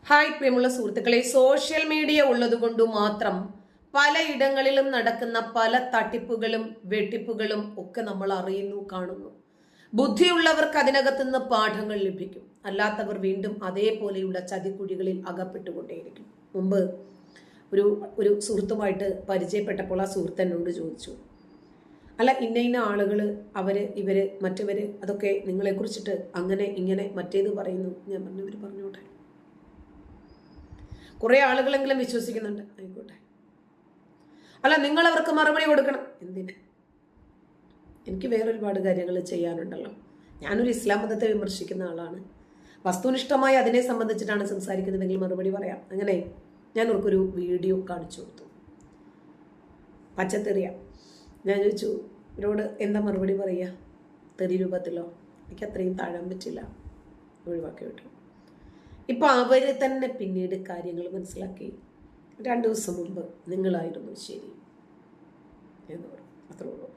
Hi പ്രിയമുള്ള സുഹൃത്തുക്കളെ, social media ഉള്ളതുകൊണ്ട് മാത്രം പലയിടങ്ങളിലും നടക്കുന്ന പല തട്ടിപ്പുകളും വെട്ടിപ്പുകളും ഒക്കെ നമ്മൾ അറിയുന്നു, കാണുന്നു. ബുദ്ധിയുള്ളവർക്ക് അതിനകത്തുനിന്ന് പാഠങ്ങൾ ലഭിക്കും, അല്ലാത്തവർ വീണ്ടും അതേപോലെയുള്ള ചതിക്കുഴികളിൽ അകപ്പെട്ടുകൊണ്ടേയിരിക്കും. മുമ്പ് ഒരു സുഹൃത്തുമായിട്ട് പരിചയപ്പെട്ടപ്പോൾ ആ സുഹൃത്ത് എന്നോട് ചോദിച്ചു, അല്ല ഇന്ന ആളുകൾ ഇവര് മറ്റവര് അതൊക്കെ നിങ്ങളെ കുറിച്ചിട്ട് അങ്ങനെ ഇങ്ങനെ മറ്റേത് പറയുന്നു. ഞാൻ പറഞ്ഞു, ഇവർ പറഞ്ഞോട്ടെ, കുറെ ആളുകളെങ്കിലും വിശ്വസിക്കുന്നുണ്ട്, ആയിക്കോട്ടെ. അല്ല നിങ്ങൾ അവർക്ക് മറുപടി കൊടുക്കണം. എന്തിന്? എനിക്ക് വേറൊരുപാട് കാര്യങ്ങൾ ചെയ്യാനുണ്ടല്ലോ. ഞാനൊരു ഇസ്ലാം മതത്തെ വിമർശിക്കുന്ന ആളാണ്. വസ്തുനിഷ്ഠമായി അതിനെ സംബന്ധിച്ചിട്ടാണ് സംസാരിക്കുന്നതെങ്കിൽ മറുപടി പറയാം. അങ്ങനെ ഞാൻ അവർക്കൊരു വീഡിയോ കാണിച്ചു കൊടുത്തു, പച്ചത്തെറിയ. ഞാൻ ചോദിച്ചു, ഇവരോട് എന്താ മറുപടി പറയുക? തെറി രൂപത്തിലോ? എനിക്ക് അത്രയും താഴാൻ പറ്റില്ല, ഒഴിവാക്കി വിട്ടു. ഇപ്പൊ അവര് തന്നെ പിന്നീട് കാര്യങ്ങൾ മനസ്സിലാക്കി. 2 ദിവസം മുമ്പ് നിങ്ങളായിരുന്നു ശരി എന്ന് പറഞ്ഞു. അത്രേ ഉള്ളൂ.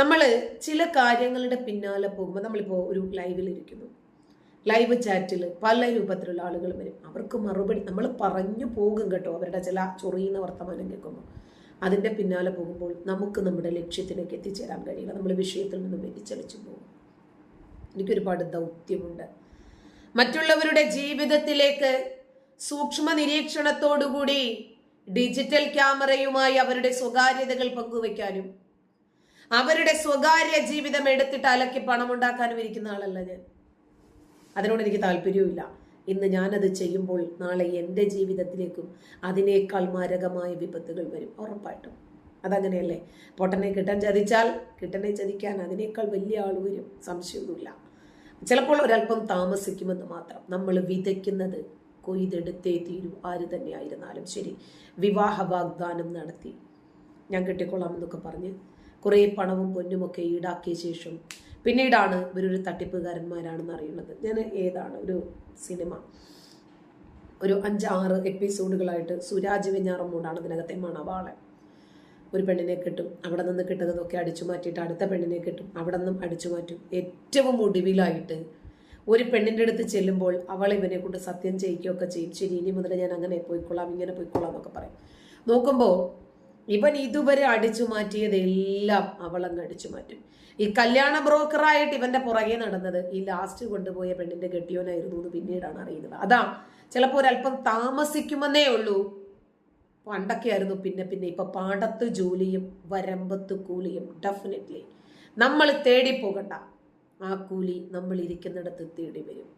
നമ്മൾ ചില കാര്യങ്ങളുടെ പിന്നാലെ പോകുമ്പോൾ, നമ്മളിപ്പോൾ ഒരു ലൈവിലിരിക്കുന്നു, ലൈവ് ചാറ്റിൽ പല രൂപത്തിലുള്ള ആളുകൾ വരും. അവർക്ക് മറുപടി നമ്മൾ പറഞ്ഞു പോകും കേട്ടോ, അവരുടെ ചില ചൊറിയുന്ന വർത്തമാനം കേൾക്കുമ്പോൾ. അതിൻ്റെ പിന്നാലെ പോകുമ്പോൾ നമുക്ക് നമ്മുടെ ലക്ഷ്യത്തിലേക്ക് എത്തിച്ചേരാൻ കഴിയില്ല. നമ്മൾ വിഷയത്തിൽ നിന്ന് വ്യതിചലിച്ചു പോകും. എനിക്കൊരുപാട് ദൗത്യമുണ്ട്. മറ്റുള്ളവരുടെ ജീവിതത്തിലേക്ക് സൂക്ഷ്മ നിരീക്ഷണത്തോടുകൂടി ഡിജിറ്റൽ ക്യാമറയുമായി അവരുടെ സ്വകാര്യതകൾ പങ്കുവെക്കാനും അവരുടെ സ്വകാര്യ ജീവിതം എടുത്തിട്ട് അലക്കി പണമുണ്ടാക്കാനും ഇരിക്കുന്ന ആളല്ല ഞാൻ. അതിനോട് എനിക്ക് താല്പര്യവുമില്ല. ഇന്ന് ഞാനത് ചെയ്യുമ്പോൾ നാളെ എൻ്റെ ജീവിതത്തിലേക്കും അതിനേക്കാൾ മാരകമായ വിപത്തുകൾ വരും, ഉറപ്പായിട്ടും. അതങ്ങനെയല്ലേ? പൊട്ടനെ കിട്ടാൻ ചതിച്ചാൽ കിട്ടനെ ചതിക്കാൻ അതിനേക്കാൾ വലിയ ആൾ വരും, സംശയമൊന്നുമില്ല. ചിലപ്പോൾ ഒരല്പം താമസിക്കുമെന്ന് മാത്രം. നമ്മൾ വിതയ്ക്കുന്നത് കൊയ്തെടുത്തേ തീരൂ, ആര് തന്നെ ആയിരുന്നാലും ശരി. വിവാഹ വാഗ്ദാനം നടത്തി ഞാൻ കെട്ടിക്കൊള്ളാം എന്നൊക്കെ പറഞ്ഞ് കുറേ പണവും പൊന്നുമൊക്കെ ഈടാക്കിയ ശേഷം പിന്നീടാണ് ഇവരൊരു തട്ടിപ്പുകാരന്മാരാണെന്ന് അറിയുന്നത്. ഞാൻ ഒരു സിനിമ ഒരു 5-6 എപ്പിസോഡുകളായിട്ട് സുരാജ് വെഞ്ഞാറമ്മൂടാണ് ഇതിനകത്തെ മണവാളൻ. ഒരു പെണ്ണിനെ കിട്ടും, അവിടെ നിന്ന് കിട്ടുന്നതൊക്കെ അടിച്ചു മാറ്റിയിട്ട് അടുത്ത പെണ്ണിനെ കിട്ടും, അവിടെ നിന്നും അടിച്ചു മാറ്റും. ഏറ്റവും ഒടുവിലായിട്ട് ഒരു പെണ്ണിൻ്റെ അടുത്ത് ചെല്ലുമ്പോൾ അവൾ ഇവനെ കൊണ്ട് സത്യം ചെയ്യിക്കുകയൊക്കെ ചെയ്യും. ശരി, ഇനി മുതൽ ഞാൻ അങ്ങനെ പോയിക്കൊള്ളാം, ഇങ്ങനെ പോയിക്കൊള്ളാം എന്നൊക്കെ പറയും. നോക്കുമ്പോൾ ഇവൻ ഇതുവരെ അടിച്ചു മാറ്റിയതെല്ലാം അവളങ്ങ് അടിച്ചു മാറ്റും. ഈ കല്യാണ ബ്രോക്കറായിട്ട് ഇവന്റെ പുറകെ നടന്നത് ഈ ലാസ്റ്റ് കൊണ്ടുപോയ പെണ്ണിന്റെ കെട്ടിയോനായിരുന്നു എന്ന് പിന്നീടാണ് അറിയുന്നത്. അതാ ചിലപ്പോൾ ഒരല്പം താമസിക്കുമെന്നേ ഉള്ളൂ. പണ്ടൊക്കെ ആയിരുന്നു പിന്നെ ഇപ്പൊ പാടത്ത് ജോലിയും വരമ്പത്ത് കൂലിയും. ഡെഫിനറ്റ്ലി നമ്മൾ തേടി പോകണ്ട, ആ കൂലി നമ്മൾ ഇരിക്കുന്നിടത്ത് തേടി വരും,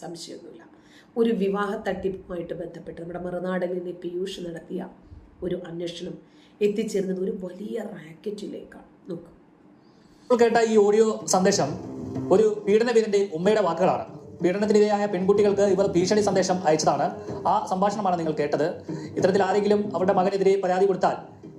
സംശയമൊന്നുമില്ല. ഒരു വിവാഹ തട്ടിപ്പുമായിട്ട് ബന്ധപ്പെട്ട് നമ്മുടെ മറുനാടനിൽ നിന്ന് പീയൂഷ് നടത്തിയ ഒരു അന്വേഷണം എത്തിച്ചേർന്നത് ഒരു വലിയ റാക്കറ്റിലേക്കാണ്. നോക്കൂ, കേട്ട ഈ ഓഡിയോ സന്ദേശം ഒരു പീഡനവീരന്റെ ഉമ്മയുടെ വാക്കുകളാണ്. പീഡനത്തിനിരയായ പെൺകുട്ടികൾക്ക് ഇവർ ഭീഷണി സന്ദേശം അയച്ചതാണ്. ആ സംഭാഷണമാണ് നിങ്ങൾ കേട്ടത്. ഇത്തരത്തിൽ ആരെങ്കിലും അവരുടെ മകനെതിരെ പരാതി കൊടുത്താൽ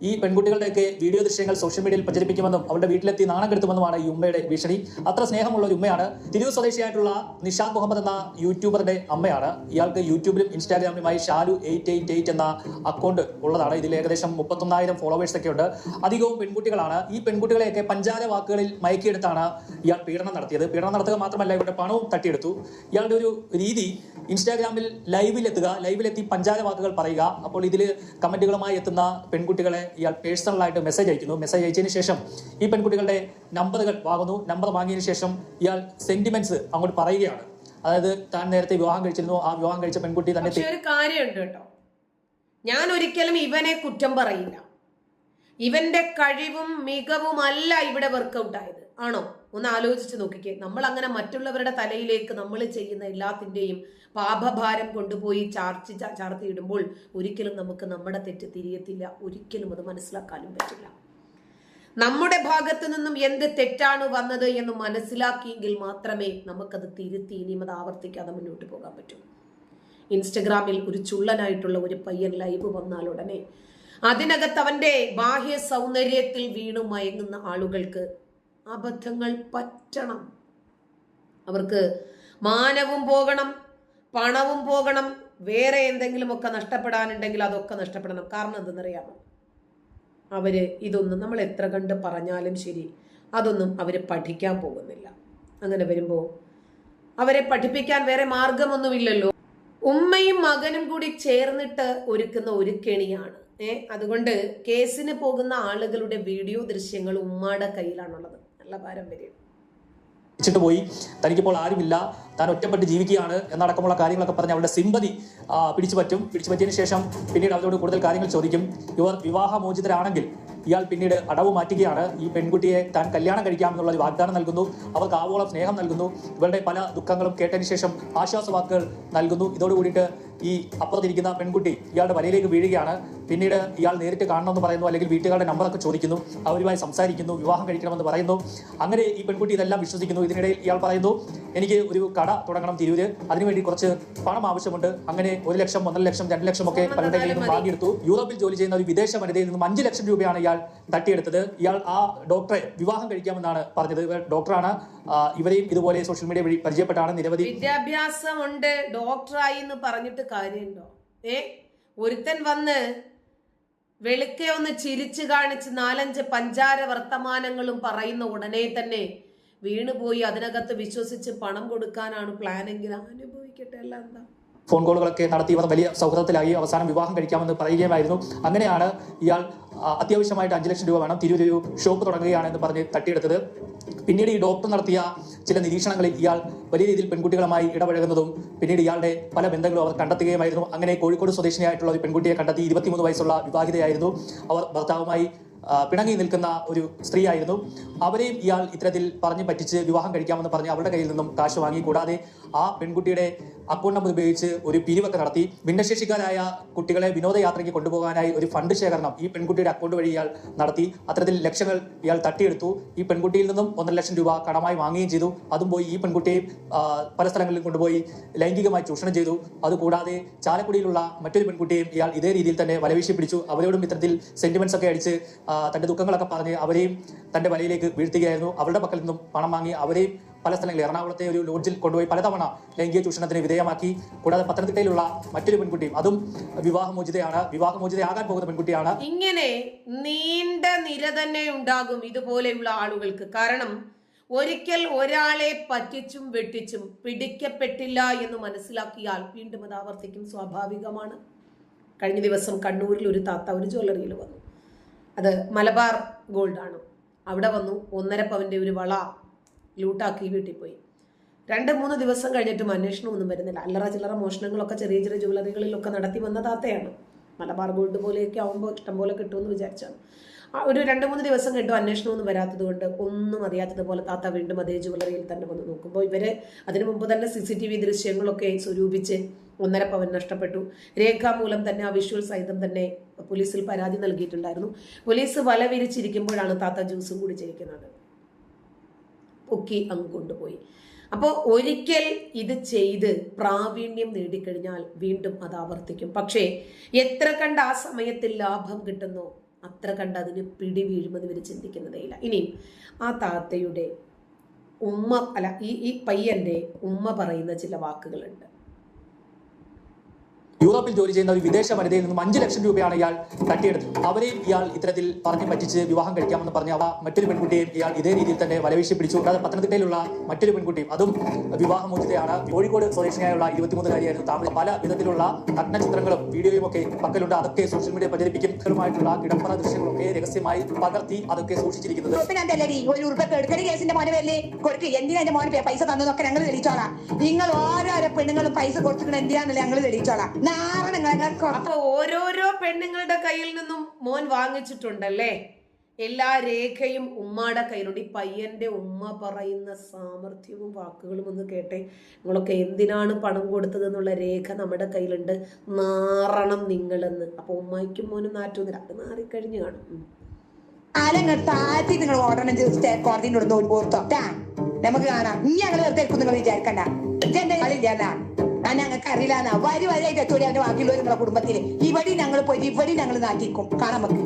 ഈ പെൺകുട്ടികളുടെയൊക്കെ വീഡിയോ ദൃശ്യങ്ങൾ സോഷ്യൽ മീഡിയയിൽ പ്രചരിപ്പിക്കുമെന്നും അവരുടെ വീട്ടിലെത്തി നാണം കെടുത്തുമെന്നുമാണ് ഈ ഉമ്മയുടെ ഭീഷണി. അത്ര സ്നേഹമുള്ള ഒരു ഉമ്മയാണ്. തിരൂർ സ്വദേശിയായിട്ടുള്ള നിഷാദ് മുഹമ്മദ് എന്ന യൂട്യൂബറുടെ അമ്മയാണ്. ഇയാൾക്ക് യൂട്യൂബിലും ഇൻസ്റ്റാഗ്രാമിലുമായി ഷാലു 888 എന്ന അക്കൗണ്ട് ഉള്ളതാണ്. ഇതിൽ ഏകദേശം 31,000 ഫോളോവേഴ്സ് ഒക്കെ ഉണ്ട്. അധികവും പെൺകുട്ടികളാണ്. ഈ പെൺകുട്ടികളെയൊക്കെ പഞ്ചാര വാക്കുകളിൽ മയക്കിയെടുത്താണ് ഇയാൾ പീഡനം നടത്തിയത്. പീഡനം നടത്തുക മാത്രമല്ല, ഇവരുടെ പണവും തട്ടിയെടുത്തു. ഇയാളുടെ ഒരു രീതി ഇൻസ്റ്റാഗ്രാമിൽ ലൈവിലെത്തി പഞ്ചാര വാക്കുകൾ പറയുക. അപ്പോൾ ഇതിൽ കമന്റുകളുമായി എത്തുന്ന പെൺകുട്ടികളെ ഇയാൾ പേഴ്സണലായിട്ട് മെസ്സേജ് അയക്കുന്നു. മെസ്സേജ് അയച്ചതിന് ശേഷം ഈ പെൺകുട്ടികളുടെ നമ്പറുകൾ വാങ്ങുന്നു. നമ്പർ വാങ്ങിയതിനു ശേഷം ഇയാൾ സെന്റിമെന്റ്സ് അങ്ങോട്ട് പറയുകയാണ്. അതായത് താൻ നേരത്തെ വിവാഹം കഴിച്ചിരുന്നു, ആ വിവാഹം കഴിച്ച പെൺകുട്ടി തന്നെ. ഒരു കാര്യമുണ്ട് കേട്ടോ, ഞാൻ ഒരിക്കലും ഇവനെ കുറ്റം പറയില്ല. ഇവന്റെ കഴിവും മികവും അല്ല ഇവിടെ വർക്കൗട്ട് ആയത്, ആണോ? ഒന്ന് ആലോചിച്ച് നോക്കിക്കേ. നമ്മൾ അങ്ങനെ മറ്റുള്ളവരുടെ തലയിലേക്ക് നമ്മൾ ചെയ്യുന്ന എല്ലാത്തിൻ്റെയും പാപഭാരം കൊണ്ടുപോയി ചാർത്തി ഇടുമ്പോൾ ഒരിക്കലും നമുക്ക് നമ്മുടെ തെറ്റ് തിരിയത്തില്ല. ഒരിക്കലും അത് മനസ്സിലാക്കാനും പറ്റില്ല. നമ്മുടെ ഭാഗത്തു നിന്നും എന്ത് തെറ്റാണ് വന്നത് എന്ന് മനസ്സിലാക്കിയെങ്കിൽ മാത്രമേ നമുക്കത് തിരുത്തി ഇനിയും അത് ആവർത്തിക്കാതെ മുന്നോട്ട് പോകാൻ പറ്റൂ. ഇൻസ്റ്റഗ്രാമിൽ ഒരു ചുള്ളനായിട്ടുള്ള ഒരു പയ്യൻ ലൈവ് വന്നാൽ ഉടനെ അതിനകത്ത് അവന്റെ ബാഹ്യ സൗന്ദര്യത്തിൽ വീണു മയങ്ങുന്ന ആളുകൾക്ക് അബദ്ധങ്ങൾ പറ്റണം. അവർക്ക് മാനവും പോകണം, പണവും പോകണം, വേറെ എന്തെങ്കിലുമൊക്കെ നഷ്ടപ്പെടാനുണ്ടെങ്കിൽ അതൊക്കെ നഷ്ടപ്പെടണം. കാരണം എന്തെന്നറിയാമോ? ഇതൊന്നും നമ്മൾ എത്ര കണ്ട് പറഞ്ഞാലും ശരി, അതൊന്നും അവര് പഠിക്കാൻ പോകുന്നില്ല. അങ്ങനെ വരുമ്പോൾ അവരെ പഠിപ്പിക്കാൻ വേറെ മാർഗമൊന്നുമില്ലല്ലോ. ഉമ്മയും മകനും കൂടി ചേർന്നിട്ട് ഒരുക്കുന്ന ഒരു കെണിയാണ്. അതുകൊണ്ട് കേസിന് പോകുന്ന ആളുകളുടെ വീഡിയോ ദൃശ്യങ്ങൾ ഉമ്മയുടെ കയ്യിലാണുള്ളത്. നല്ല പാരമ്പര്യം. പോയി തനിക്കിപ്പോൾ ആരുമില്ല, താൻ ഒറ്റപ്പെട്ട് ജീവിക്കുകയാണ് എന്നടക്കമുള്ള കാര്യങ്ങളൊക്കെ പറഞ്ഞ് അവരുടെ സിമ്പതി പിടിച്ചുപറ്റിയതിനു ശേഷം പിന്നീട് അവരോട് കൂടുതൽ കാര്യങ്ങൾ ചോദിക്കും. ഇവർ വിവാഹമോചിതരാണെങ്കിൽ ഇയാൾ പിന്നീട് അടവ് മാറ്റുകയാണ്. ഈ പെൺകുട്ടിയെ താൻ കല്യാണം കഴിക്കാമെന്നുള്ള ഒരു വാഗ്ദാനം നൽകുന്നു. അവർക്ക് ആവോളം സ്നേഹം നൽകുന്നു. ഇവരുടെ പല ദുഃഖങ്ങളും കേട്ടതിന് ശേഷം ആശ്വാസവാക്കുകൾ നൽകുന്നു. ഇതോടുകൂടിയിട്ട് ഈ അപ്പുറത്തിരിക്കുന്ന പെൺകുട്ടി ഇയാളുടെ വലയിലേക്ക് വീഴുകയാണ്. പിന്നീട് ഇയാൾ നേരിട്ട് കാണണമെന്ന് പറയുന്നു, അല്ലെങ്കിൽ വീട്ടുകാരുടെ നമ്പറൊക്കെ ചോദിക്കുന്നു, അവരുമായി സംസാരിക്കുന്നു, വിവാഹം കഴിക്കണമെന്ന് പറയുന്നു. അങ്ങനെ ഈ പെൺകുട്ടി ഇതെല്ലാം വിശ്വസിക്കുന്നു. ഇതിനിടയിൽ ഇയാൾ പറയുന്നു, എനിക്ക് ഒരു കട തുടങ്ങണം തിരൂര്, അതിനുവേണ്ടി കുറച്ച് പണം ആവശ്യമുണ്ട്. അങ്ങനെ 1 ലക്ഷം, 1.5 ലക്ഷം, 2 ലക്ഷം ഒക്കെ പലരുടെ കയ്യിൽ നിന്നും വാങ്ങിയെടുത്തു. യൂറോപ്പിൽ ജോലി ചെയ്യുന്ന ഒരു വിദേശ വനിതയിൽ നിന്നും 5 ലക്ഷം രൂപയാണ് ഇയാൾ തട്ടിയെടുത്തത്. ഇയാൾ ആ ഡോക്ടറെ വിവാഹം കഴിക്കാമെന്നാണ് പറഞ്ഞത്. ഡോക്ടറാണ്. ഇവരെയും ഇതുപോലെ സോഷ്യൽ മീഡിയ വഴി പരിചയപ്പെട്ടാണ്. നിരവധി വിദ്യാഭ്യാസമുണ്ട്, ഡോക്ടറായി എന്ന് പറഞ്ഞിട്ട് കാര്യമുണ്ടോ? ഒരുത്തൻ വന്ന് വെളുക്കെ ഒന്ന് ചിരിച്ചു കാണിച്ച് 4-5 പഞ്ചാര വർത്തമാനങ്ങളും പറയുന്ന ഉടനെ തന്നെ വീണുപോയി അതിനകത്ത് വിശ്വസിച്ച് പണം കൊടുക്കാനാണ് പ്ലാനെങ്കിൽ അനുഭവിക്കട്ടെ. അല്ല എന്താ? ഫോൺ കോളുകളൊക്കെ നടത്തി ഇവർ വലിയ സൗഹൃദത്തിലായി. അവസാനം വിവാഹം കഴിക്കാമെന്ന് പറയുകയായിരുന്നു. അങ്ങനെയാണ് ഇയാൾ അത്യാവശ്യമായിട്ട് 5 ലക്ഷം രൂപ വേണം, തിരൂരൊരു ഷോപ്പ് തുടങ്ങുകയാണെന്ന് പറഞ്ഞ് തട്ടിയെടുത്തത്. പിന്നീട് ഈ ഡോക്ടർ നടത്തിയ ചില നിരീക്ഷണങ്ങളിൽ ഇയാൾ വലിയ രീതിയിൽ പെൺകുട്ടികളുമായി ഇടപഴകുന്നതും പിന്നീട് ഇയാളുടെ പല ബന്ധങ്ങളും അവർ കണ്ടെത്തുകയുമായിരുന്നു. അങ്ങനെ കോഴിക്കോട് സ്വദേശിനിയായിട്ടുള്ള ഒരു പെൺകുട്ടിയെ കണ്ടെത്തി. 23 വയസ്സുള്ള വിവാഹിതയായിരുന്നു. അവർ ഭർത്താവുമായി പിണങ്ങി നിൽക്കുന്ന ഒരു സ്ത്രീയായിരുന്നു. അവരെയും ഇയാൾ ഇത്തരത്തിൽ പറഞ്ഞ് പറ്റിച്ച് വിവാഹം കഴിക്കാമെന്ന് പറഞ്ഞ് അവരുടെ കയ്യിൽ നിന്നും കാശ് വാങ്ങി. കൂടാതെ ആ പെൺകുട്ടിയുടെ അക്കൗണ്ട് നമ്പർ ഉപയോഗിച്ച് ഒരു പിരിവൊക്കെ നടത്തി. ഭിന്നശേഷിക്കാരായ കുട്ടികളെ വിനോദയാത്രയ്ക്ക് കൊണ്ടുപോകാനായി ഒരു ഫണ്ട് ശേഖരണം ഈ പെൺകുട്ടിയുടെ അക്കൗണ്ട് വഴി ഇയാൾ നടത്തി. അത്തരത്തിൽ ലക്ഷങ്ങൾ ഇയാൾ തട്ടിയെടുത്തു. ഈ പെൺകുട്ടിയിൽ നിന്നും 1.5 ലക്ഷം രൂപ കടമായി വാങ്ങുകയും ചെയ്തു. അതും പോയി ഈ പെൺകുട്ടിയെ പല സ്ഥലങ്ങളിലും കൊണ്ടുപോയി ലൈംഗികമായി ചൂഷണം ചെയ്തു. അതുകൂടാതെ ചാലക്കുടിയിലുള്ള മറ്റൊരു പെൺകുട്ടിയെയും ഇയാൾ ഇതേ രീതിയിൽ തന്നെ വലവീശി പിടിച്ചു. അവരോടും ഇത്തരത്തിൽ സെന്റിമെന്റ്സ് ഒക്കെ അടിച്ച് തന്റെ ദുഃഖങ്ങളൊക്കെ പറഞ്ഞ് അവരെയും തന്റെ വലയിലേക്ക് വീഴ്ത്തുകയായിരുന്നു. അവരുടെ പക്കൽ നിന്നും പണം വാങ്ങി അവരെയും പല സ്ഥലങ്ങളിൽ എറണാകുളത്തെ ഒരു ലോഡ്ജിൽ കൊണ്ടുപോയി പലതവണ ലൈംഗിക ചൂഷണത്തിന് വിധേയമാക്കി. കൂടാതെ പത്തനംതിട്ടയിലുള്ള മറ്റൊരു പെൺകുട്ടിയും, അതും വിവാഹമോചിതയാണ്, വിവാഹമോചിതയാകാൻ പോകുന്ന പെൺകുട്ടിയാണ്. ഇങ്ങനെ നീണ്ട നിര തന്നെ ഉണ്ടാകും ഇതുപോലെയുള്ള ആളുകൾക്ക്. കാരണം ഒരിക്കൽ ഒരാളെ പറ്റിച്ചും വെട്ടിച്ചും പിടിക്കപ്പെട്ടില്ല എന്ന് മനസ്സിലാക്കിയാൽ വീണ്ടും അത് ആവർത്തിക്കും. സ്വാഭാവികമാണ്. കഴിഞ്ഞ ദിവസം കണ്ണൂരിൽ ഒരു താത്ത ഒരു ജ്വല്ലറിയിൽ വന്നു. അത് മലബാർ ഗോൾഡാണ്. അവിടെ വന്നു 1.5 പവന്റെ ഒരു വള ലൂട്ടാക്കി വീട്ടിൽ പോയി. 2-3 ദിവസം കഴിഞ്ഞിട്ടും അന്വേഷണമൊന്നും വരുന്നില്ല. അല്ലറ ചില്ലറ മോഷണങ്ങളൊക്കെ ചെറിയ ചെറിയ ജ്വല്ലറികളിലൊക്കെ നടത്തി വന്ന താത്തയാണ്. മലബാർ ഗോൾഡ് പോലെയൊക്കെ ആവുമ്പോൾ ഇഷ്ടംപോലെ കിട്ടുമെന്ന് വിചാരിച്ചാണ്. ഒരു 2-3 ദിവസം കഴിഞ്ഞു അന്വേഷണമൊന്നും വരാത്തത് കൊണ്ട് ഒന്നും അറിയാത്തതുപോലെ താത്ത വീണ്ടും അതേ ജ്വല്ലറിയിൽ തന്നെ വന്ന് നോക്കുമ്പോൾ ഇവര് അതിനു മുമ്പ് തന്നെ CCTV ദൃശ്യങ്ങളൊക്കെ സ്വരൂപിച്ച് 1.5 പവൻ നഷ്ടപ്പെട്ടു. രേഖാമൂലം തന്നെ ആ വിഷ്വൽ സഹിതം തന്നെ പോലീസിൽ പരാതി നൽകിയിട്ടുണ്ടായിരുന്നു. പോലീസ് വല വിരിച്ചിരിക്കുമ്പോഴാണ് താത്ത ജ്യൂസും കുടിച്ചിരിക്കുന്നത്. പൊക്കി അങ്ങ് കൊണ്ടുപോയി. അപ്പോൾ ഒരിക്കൽ ഇത് ചെയ്ത് പ്രാവീണ്യം നേടിക്കഴിഞ്ഞാൽ വീണ്ടും അത് ആവർത്തിക്കും. പക്ഷേ എത്ര കണ്ട് ആ സമയത്തിൽ ലാഭം കിട്ടുന്നോ അത്ര കണ്ട് അതിന് പിടി വീഴുമെന്ന് ഇവർ ചിന്തിക്കുന്നതേയില്ല. ഇനിയും ആ താത്തയുടെ ഉമ്മ ഈ പയ്യന്റെ ഉമ്മ പറയുന്ന ചില വാക്കുകളുണ്ട്. യൂറോപ്പിൽ ജോലി ചെയ്യുന്ന ഒരു വിദേശ വനിതയിൽ നിന്നും 5 ലക്ഷം രൂപയാണ് ഇയാൾ തട്ടിയെടുത്തത്. അവരെയും ഇയാൾ ഇത്തരത്തിൽ പറഞ്ഞ് പറ്റിച്ച് വിവാഹം കഴിക്കാമെന്ന് പറഞ്ഞ് മറ്റൊരു പെൺകുട്ടിയെയും ഇയാൾ ഇതേ രീതിയിൽ തന്നെ വലവീശി പിടിച്ചു. കൂടാതെ പത്തനംതിട്ടയിലുള്ള മറ്റൊരു പെൺകുട്ടിയും, അതും വിവാഹമോചിതയാണ്. കോഴിക്കോട് സ്വദേശിയായുള്ള 23-കാരിയായിരുന്നു. താമസം പല വിധത്തിലുള്ള നഗ്നചിത്രങ്ങളും വീഡിയോയും ഒക്കെ പക്കലുണ്ട്. അതൊക്കെ സോഷ്യൽ മീഡിയ പ്രചരിപ്പിക്കും. ുമായിട്ടുള്ള കിടപ്പറ ദൃശ്യങ്ങളൊക്കെ രഹസ്യമായി പകർത്തി അതൊക്കെ സൂക്ഷിച്ചിരിക്കുന്നത്. പൈസ തന്നതൊക്കെ ഞങ്ങൾ തെളിയിച്ചോളാം. നിങ്ങൾ ഓരോരോ പെണ്ണുങ്ങളും പൈസ കൊടുത്തിട്ട് എന്തിനാന്നല്ലേ ഞങ്ങൾ തെളിയിച്ചോളാം. അപ്പൊ ഓരോരോ പെണ്ണുങ്ങളുടെ കയ്യിൽ നിന്നും മോൻ വാങ്ങിച്ചിട്ടുണ്ടല്ലേ? എല്ലാ രേഖയും ഉമ്മയുടെ കയ്യിലുണ്ട്. ഈ പയ്യന്റെ ഉമ്മ പറയുന്ന സാമർഥ്യവും വാക്കുകളും ഒന്ന് കേട്ടെ. നിങ്ങളൊക്കെ എന്തിനാണ് പണം കൊടുത്തത് എന്നുള്ള രേഖ നമ്മുടെ കയ്യിലുണ്ട്. നാറണം നിങ്ങളെന്ന്. അപ്പൊ ഉമ്മയ്ക്കും മോനും നാറ്റുന്നില്ല. അത് നാറിക്കഴിഞ്ഞു കാണും. താഴ്ത്തി നിങ്ങൾ ഓർഡർ കോടതിന്റെ ഓർത്തോട്ടാ നമുക്ക് കാണാം. ഇനി ഞങ്ങൾ വെറുതെ നിങ്ങൾ വിചാരിക്കണ്ട. എന്റെ കളില്ല ഞങ്ങൾക്ക് അറിയില്ല. വരിയായിട്ട് എത്തൂടെ അവന്റെ ബാക്കിയുള്ളവർ നിങ്ങളെ കുടുംബത്തില്. ഇവിടെ ഞങ്ങൾ പോയി ഇവിടെ ഞങ്ങൾ നാട്ടിക്കും. കാണാൻ നമുക്ക്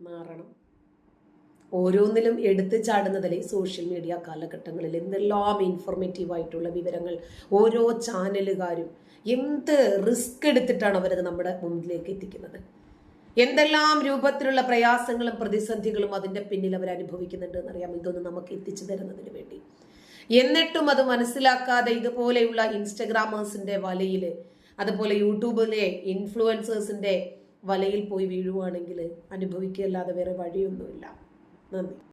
മാറണം. ഓരോന്നിലും എടുത്തു ചാടുന്നതല്ലേ സോഷ്യൽ മീഡിയ കാലഘട്ടങ്ങളിൽ എന്തെല്ലാം ഇൻഫോർമേറ്റീവ് ആയിട്ടുള്ള വിവരങ്ങൾ ഓരോ ചാനലുകാരും എന്ത് റിസ്ക് എടുത്തിട്ടാണ് അവരത് നമ്മുടെ മുമ്പിലേക്ക് എത്തിക്കുന്നത്. എന്തെല്ലാം രൂപത്തിലുള്ള പ്രയാസങ്ങളും പ്രതിസന്ധികളും അതിൻ്റെ പിന്നിൽ അവർ അനുഭവിക്കുന്നുണ്ട് എന്നറിയാം. ഇതൊന്നും നമുക്ക് എത്തിച്ചു തരുന്നതിന് വേണ്ടി എന്നിട്ടും അത് മനസ്സിലാക്കാതെ ഇതുപോലെയുള്ള ഇൻസ്റ്റഗ്രാമേഴ്സിന്റെ വലയിൽ, അതുപോലെ യൂട്യൂബിലെ ഇൻഫ്ലുവൻസേഴ്സിന്റെ വലയിൽ പോയി വീഴുവാണെങ്കിൽ അനുഭവിക്കുകയല്ലാതെ വേറെ വഴിയൊന്നുമില്ല. നന്ദി.